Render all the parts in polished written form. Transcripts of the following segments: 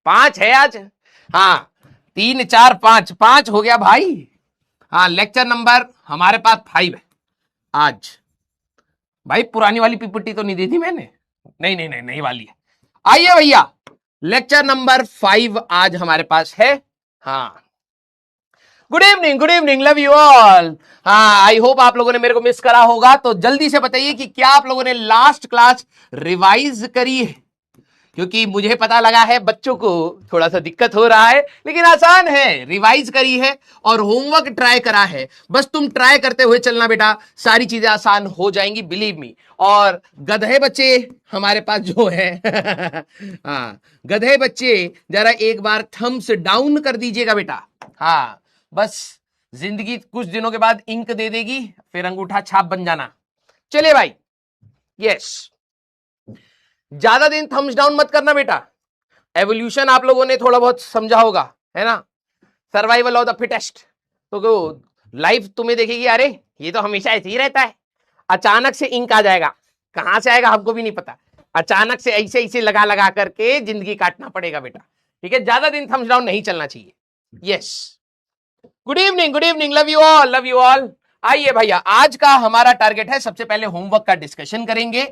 5 है आज। हाँ 3 4 5 5 हो गया भाई। हाँ लेक्चर नंबर हमारे पास 5 है आज। भाई पुरानी वाली पीपीटी तो नहीं दी थी मैंने, नहीं नहीं नहीं नहीं वाली है। आइए भैया लेक्चर नंबर 5 आज हमारे पास है। हाँ good evening love you all. हाँ आई होप आप लोगों ने मेरे को मिस करा होगा, तो जल्दी से बताइए कि क्या आप लोगों ने लास्ट क्लास रिवाइज करी है, क्योंकि मुझे पता लगा है बच्चों को थोड़ा सा दिक्कत हो रहा है, लेकिन आसान है, रिवाइज करी है और होमवर्क ट्राई करा है। बस तुम ट्राई करते हुए चलना बेटा, सारी चीजें आसान हो जाएंगी, बिलीव मी। और गधे बच्चे हमारे पास जो है हाँ गधे बच्चे जरा एक बार थम्स डाउन कर दीजिएगा बेटा। हाँ बस जिंदगी कुछ दिनों के बाद इंक दे देगी, फिर अंगूठा छाप बन जाना। चलिए भाई, यस ज्यादा दिन थम्स डाउन मत करना बेटा। एवोल्यूशन आप लोगों ने थोड़ा बहुत समझा होगा, है ना, सर्वाइवल ऑफ द फिटेस्ट। तो लाइफ तुम्हें देखेगी, अरे ये तो हमेशा ऐसे ही रहता है, अचानक से इंक आ जाएगा, कहां से आएगा हमको भी नहीं पता, अचानक से ऐसे ऐसे लगा लगा करके जिंदगी काटना पड़ेगा बेटा। ठीक है, ज्यादा दिन थम्स डाउन नहीं चलना चाहिए। Yes good evening love you all. आइए भैया, आज का हमारा टारगेट है, सबसे पहले होमवर्क का डिस्कशन करेंगे,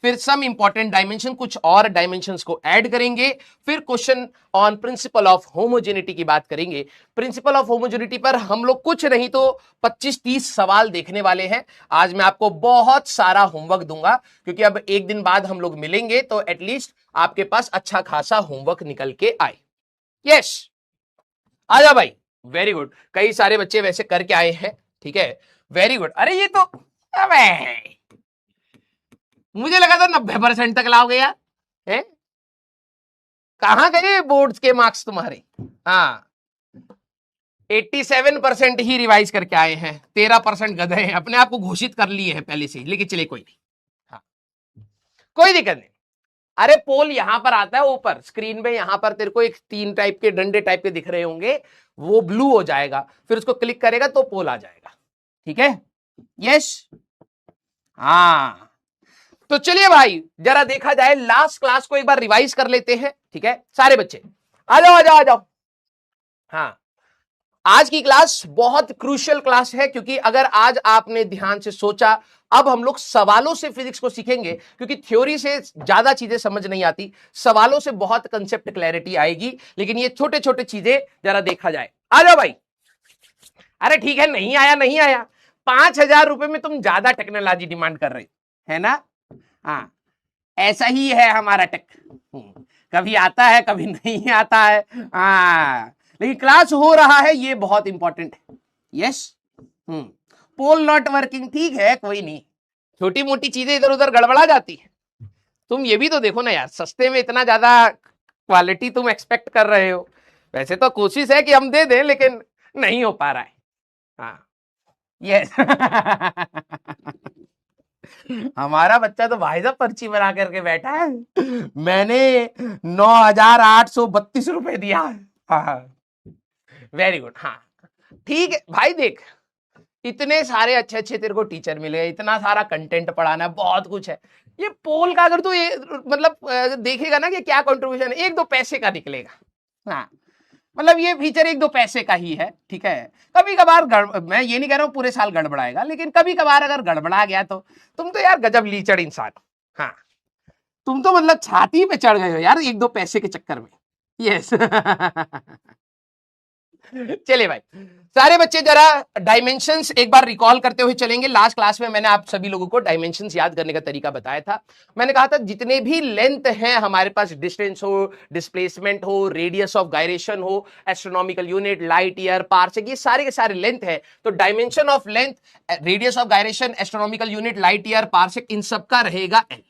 फिर सम इंपॉर्टेंट डायमेंशन, कुछ और डायमेंशंस को ऐड करेंगे, फिर question on principle of homogeneity की बात करेंगे। प्रिंसिपल ऑफ होमोजेनिटी पर हम लोग कुछ नहीं तो 25-30 सवाल देखने वाले हैं। आज मैं आपको बहुत सारा होमवर्क दूंगा, क्योंकि अब एक दिन बाद हम लोग मिलेंगे, तो एटलीस्ट आपके पास अच्छा खासा होमवर्क निकल के आए। यस आजा भाई, वेरी गुड, कई सारे बच्चे वैसे करके आए हैं, ठीक है, वेरी गुड। अरे ये तो अबे मुझे लगा था 90% तक लाओगे यार, है कहां गए बोर्ड्स के मार्क्स तुम्हारे। हाँ 87% ही रिवाइज करके आए हैं, 13% गधे हैं, अपने आप को घोषित कर लिए हैं पहले से, लेकिन चलिए कोई नहीं, हाँ कोई दिक्कत नहीं। अरे पोल यहां पर आता है ऊपर स्क्रीन में, यहां पर तेरे को एक 3 टाइप के डंडे टाइप के दिख रहे होंगे, वो ब्लू हो जाएगा, फिर उसको क्लिक करेगा तो पोल आ जाएगा। ठीक है, यस हाँ तो चलिए भाई जरा देखा जाए, लास्ट क्लास को एक बार रिवाइज कर लेते हैं। ठीक है सारे बच्चे आ जाओ आ जाओ आ जाओ। हाँ आज की क्लास बहुत क्रूशियल क्लास है, क्योंकि अगर आज आपने ध्यान से सोचा, अब हम लोग सवालों से फिजिक्स को सीखेंगे, क्योंकि थ्योरी से ज्यादा चीजें समझ नहीं आती, सवालों से बहुत कंसेप्ट क्लैरिटी आएगी। लेकिन ये छोटे छोटे चीजें जरा देखा जाए। आ जाओ भाई। अरे ठीक है, नहीं आया नहीं आया, 5,000 रुपए में तुम ज्यादा टेक्नोलॉजी डिमांड कर रहे है ना। हाँ ऐसा ही है हमारा टेक, कभी आता है कभी नहीं आता है। हाँ लेकिन क्लास हो रहा है, ये बहुत इंपॉर्टेंट है। यस पोल नॉट वर्किंग, ठीक है कोई नहीं, छोटी मोटी चीजें इधर उधर गड़बड़ा जाती है। तुम ये भी तो देखो ना यार, सस्ते में इतना ज्यादा क्वालिटी तुम एक्सपेक्ट कर रहे हो, वैसे तो कोशिश है कि हम दे दें, लेकिन नहीं हो पा रहा है। हाँ यस हमारा बच्चा तो भाई साहब पर्ची बना करके बैठा है, मैंने 9,832 रुपए दिया। हाँ वेरी गुड। हाँ ठीक है भाई, देख इतने सारे अच्छे अच्छे तेरे को टीचर मिले, इतना सारा कंटेंट पढ़ाना है, बहुत कुछ है। ये पोल का अगर तू ये मतलब देखेगा ना कि क्या कंट्रीब्यूशन है, 1-2 पैसे का निकलेगा। हाँ मतलब ये फीचर 1-2 पैसे का ही है। ठीक है, कभी कभार मैं ये नहीं कह रहा हूं पूरे साल गड़बड़ाएगा, लेकिन कभी कभार अगर गड़बड़ा गया तो तुम तो यार गजब लीचड़ इंसान। हाँ तुम तो मतलब छाती पे चढ़ गए हो यार 1-2 पैसे के चक्कर में। यस चलिए भाई, सारे बच्चे जरा डायमेंशंस एक बार रिकॉल करते हुए चलेंगे। लास्ट क्लास में मैंने आप सभी लोगों को डायमेंशंस याद करने का तरीका बताया था। मैंने कहा था जितने भी लेंथ हैं हमारे पास, डिस्टेंस हो, डिस्प्लेसमेंट हो, रेडियस ऑफ गायरेशन हो, astronomical unit, light year, parsec, ये सारे के सारे लेंथ है। तो dimension of length, radius of gyration, astronomical unit, light year, parsec, इन सबका रहेगा L।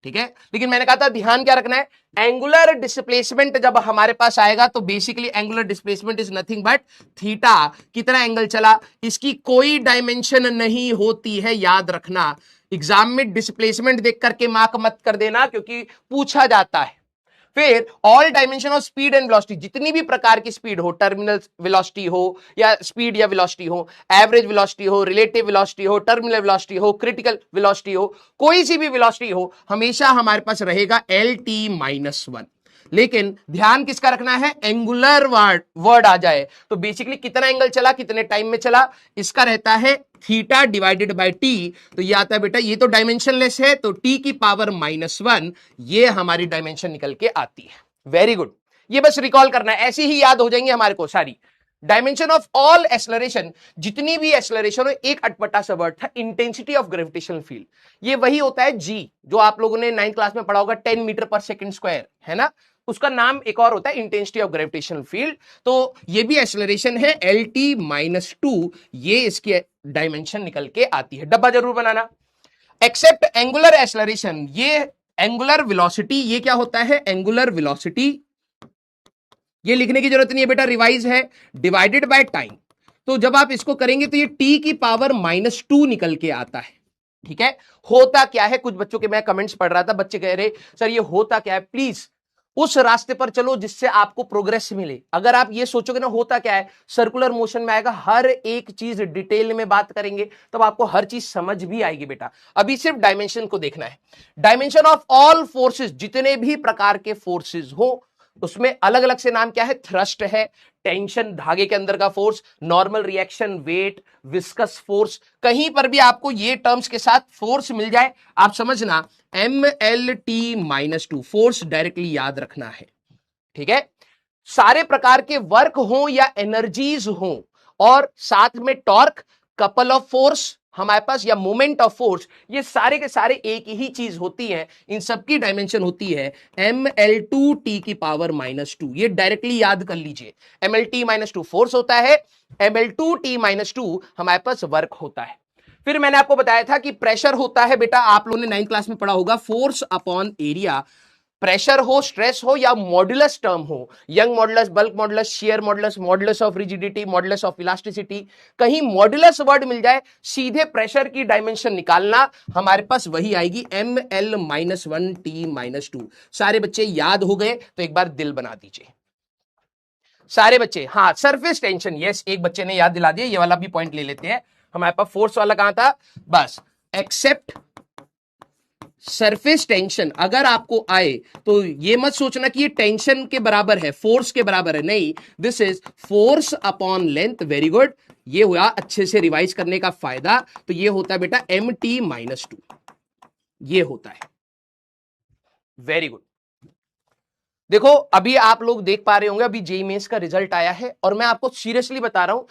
ठीक है, लेकिन मैंने कहा था ध्यान क्या रखना है, एंगुलर डिस्प्लेसमेंट जब हमारे पास आएगा तो basically angular displacement is nothing but theta, कितना एंगल चला, इसकी कोई डायमेंशन नहीं होती है, याद रखना। एग्जाम में डिस्प्लेसमेंट देख करके मार्क मत कर देना, क्योंकि पूछा जाता है। फिर all dimension of speed and velocity, जितनी भी प्रकार की स्पीड हो, टर्मिनल वेलोसिटी हो या स्पीड या वेलोसिटी हो, एवरेज वेलोसिटी हो, रिलेटिव वेलोसिटी हो, टर्मिनल वेलोसिटी हो, क्रिटिकल वेलोसिटी हो, कोई सी भी वेलोसिटी हो, हमेशा हमारे पास रहेगा LT-1। लेकिन ध्यान किसका रखना है, एंगुलर वर्ड आ जाए तो बेसिकली कितना एंगल चला, कितने टाइम में चला, इसका रहता है थीटा डिवाइडेड बाय टी। तो ये आता है बेटा, ये तो डायमेंशनलेस है तो टी की पावर -1 ये हमारी डायमेंशन निकल के आती है। वेरी गुड, ये बस रिकॉल करना है, ऐसे ही याद हो जाएंगे हमारे को सारी। डायमेंशन ऑफ ऑल एक्सेलरेशन, जितनी भी एक्सेलरेशन हो, एक अटपटा सा वर्ड था, इंटेंसिटी ऑफ ग्रेविटेशनल फील्ड। ये वही होता है जी, जो आप लोगों ने 9th क्लास में पढ़ा होगा, 10 मीटर पर सेकंड स्क्वायर, है ना, उसका नाम एक और होता है इंटेंसिटी ऑफ ग्रेविटेशनल फील्ड। तो ये भी एक्सेलरेशन है LT-2, ये इसकी डायमेंशन निकल के आती है, डब्बा जरूर बनाना। एक्सेप्ट एंगुलर एक्सेलरेशन, ये एंगुलर वेलोसिटी, ये क्या होता है, एंगुलर वेलोसिटी, ये लिखने की जरूरत नहीं है बेटा, रिवाइज है, डिवाइडेड बाय टाइम। तो जब आप इसको करेंगे तो ये टी की पावर -2 निकल के आता है। ठीक है, होता क्या है, कुछ बच्चों के मैं कमेंट्स पढ़ रहा था, बच्चे कह रहे सर ये होता क्या है, प्लीज उस रास्ते पर चलो जिससे आपको प्रोग्रेस मिले। अगर आप ये सोचोगे ना होता क्या है, सर्कुलर मोशन में आएगा, हर एक चीज डिटेल में बात करेंगे तब आपको हर चीज समझ भी आएगी बेटा। अभी सिर्फ डायमेंशन को देखना है। डायमेंशन ऑफ ऑल फोर्सेस, जितने भी प्रकार के फोर्सेस हो, उसमें अलग अलग से नाम क्या है, थ्रस्ट है, टेंशन धागे के अंदर का force, normal reaction, weight, viscous force, कहीं पर भी आपको ये टर्म्स के साथ फोर्स मिल जाए आप समझना MLT-2 फोर्स डायरेक्टली याद रखना है। ठीक है, सारे प्रकार के वर्क हो या एनर्जीज हो, और साथ में टॉर्क, कपल ऑफ फोर्स हमारे पास, या मोमेंट ऑफ फोर्स, ये सारे के सारे एक ही चीज होती है, इन सबकी डायमेंशन होती है ML2T की पावर -2। ये डायरेक्टली याद कर लीजिए, MLT-2 फोर्स होता है, ML2T-2 हमारे पास वर्क होता है। फिर मैंने आपको बताया था कि प्रेशर होता है बेटा, आप लोगों ने 9th क्लास में पढ़ा होगा, फोर्स अपॉन एरिया। प्रेशर हो, स्ट्रेस हो, या मॉड्यूलस टर्म हो, young modulus, bulk modulus, shear modulus, modulus of rigidity, modulus of elasticity, कहीं मॉडुलस वर्ड मिल जाए, सीधे प्रेशर की डायमेंशन निकालना, हमारे पास वही आएगी ML-1T-2। सारे बच्चे याद हो गए तो एक बार दिल बना दीजिए सारे बच्चे। हाँ, सरफेस टेंशन, यस, एक बच्चे ने याद दिला दिया, ये वाला भी पॉइंट ले लेते हैं। हमारे पास फोर्स वाला कहां था, बस एक्सेप्ट सरफेस टेंशन अगर आपको आए तो ये मत सोचना कि ये टेंशन के बराबर है, फोर्स के बराबर है, नहीं, this is force upon length. Very good, ये हुआ अच्छे से रिवाइज करने का फायदा। तो ये होता है बेटा MT-2, ये होता है। वेरी गुड, देखो अभी आप लोग देख पा रहे होंगे, अभी जेईई मेंस का रिजल्ट आया है, और मैं आपको सीरियसली बता रहा हूं,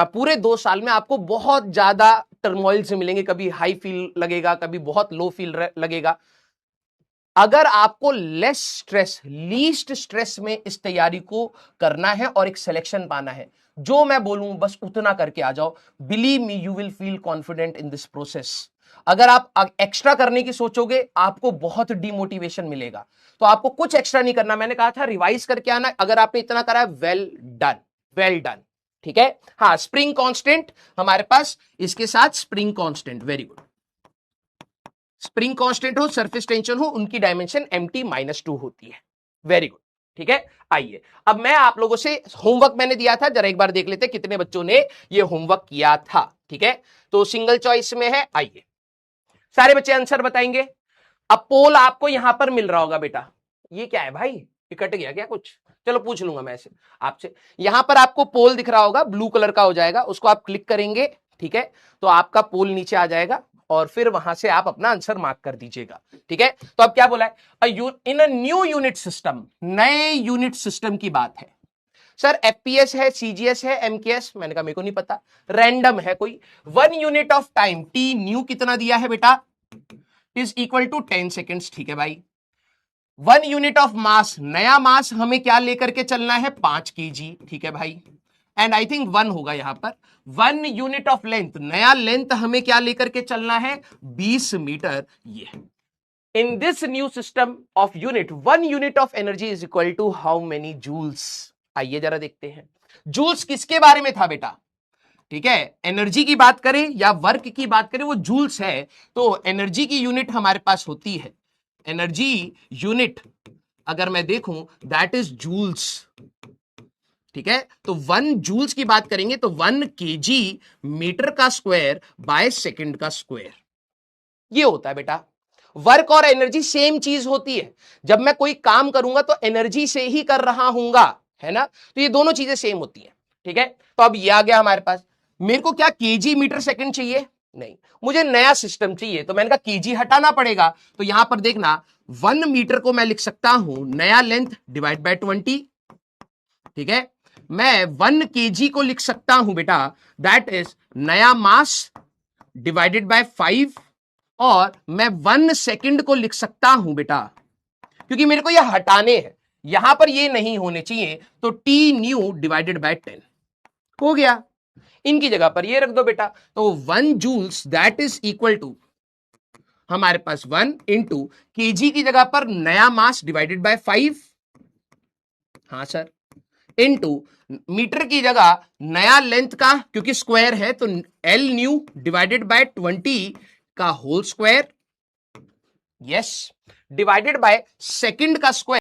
पूरे 2 साल में आपको बहुत ज्यादा टर्मोइल से मिलेंगे, कभी हाई फील लगेगा, कभी बहुत लो फील लगेगा। अगर आपको लेस स्ट्रेस, लीस्ट स्ट्रेस में इस तैयारी को करना है और एक सिलेक्शन पाना है, जो मैं बोलूं बस उतना करके आ जाओ, believe me you will feel confident in this process. अगर आप एक्स्ट्रा करने की सोचोगे आपको बहुत डिमोटिवेशन मिलेगा, तो आपको कुछ एक्स्ट्रा नहीं करना, मैंने कहा था रिवाइज करके आना। अगर आपने इतना करा है, वेल डन, वेल डन। ठीक है, हाँ, स्प्रिंग कांस्टेंट हमारे पास, इसके साथ spring constant, very good, spring constant हो, सरफेस टेंशन हो, उनकी डायमेंशन MT-2 होती है। वेरी गुड, ठीक है। आइए अब मैं आप लोगों से होमवर्क मैंने दिया था, जरा एक बार देख लेते कितने बच्चों ने ये होमवर्क किया था। ठीक है, तो सिंगल चॉइस में है, आइए सारे बच्चे आंसर बताएंगे। अब पोल आपको यहां पर मिल रहा होगा बेटा, ये क्या है भाई, ये कट गया क्या कुछ, चलो पूछ लूंगा मैं ऐसे आपसे। यहां पर आपको पोल दिख रहा होगा, ब्लू कलर का हो जाएगा, उसको आप क्लिक करेंगे, ठीक है, तो आपका पोल नीचे आ जाएगा, और फिर वहां से आप अपना आंसर मार्क कर दीजिएगा। ठीक है, तो अब क्या बोला है, इन अ न्यू यूनिट सिस्टम, नए यूनिट सिस्टम की बात है। सर FPS है, CGS है, MKS, मैंने कहा मेरे को नहीं पता, रैंडम है कोई। 1 unit of time, T new कितना दिया है बेटा, इज इक्वल टू 10 सेकेंड्स। ठीक है भाई, 1 यूनिट ऑफ मास, नया मास हमें क्या लेकर के चलना है, 5 kg। ठीक है भाई, एंड आई थिंक 1 होगा यहां पर। 1 यूनिट ऑफ लेंथ, नया लेंथ हमें क्या लेकर के चलना है, 20 मीटर। ये in this new system of unit, 1 unit of energy is equal to how many joules. आइए जरा देखते हैं, जूल्स किसके बारे में था बेटा, ठीक है, एनर्जी की बात करें या वर्क की बात करें, वो जूल्स है। तो एनर्जी की यूनिट हमारे पास होती है, एनर्जी यूनिट अगर मैं देखूं दैट इज जूल्स। ठीक है, तो 1 जूल्स की बात करेंगे तो 1 kg मीटर का स्क्वायर बाय सेकंड का स्क्वायर, ये होता है बेटा। वर्क और एनर्जी सेम चीज होती है। जब मैं कोई काम करूंगा तो एनर्जी से ही कर रहा हूंगा, है ना, तो ये दोनों चीजें सेम होती हैं। ठीक है, तो अब ये आ गया हमारे पास। मेरे को क्या केजी मीटर सेकंड चाहिए? नहीं, मुझे नया सिस्टम चाहिए, तो मैंने कहा केजी हटाना पड़ेगा। तो यहां पर देखना 1 मीटर को मैं लिख सकता हूं नया लेंथ डिवाइड बाय 20। ठीक है, मैं 1 केजी को लिख सकता हूं बेटा, दैट इज नया मास डिवाइडेड बाय 5। और मैं 1 सेकंड को लिख सकता हूं बेटा, क्योंकि मेरे को ये हटाने हैं, यहां पर ये नहीं होने चाहिए, तो टी न्यू डिवाइडेड बाय 10 हो गया। इनकी जगह पर ये रख दो बेटा, तो 1 joules that is equal to हमारे पास 1 इंटू केजी की जगह पर नया मास डिवाइडेड बाय 5, हाँ सर, इंटू मीटर की जगह नया लेंथ का, क्योंकि स्क्वायर है तो एल न्यू डिवाइडेड बाय 20 का whole square, yes, divided by second का स्क्वायर।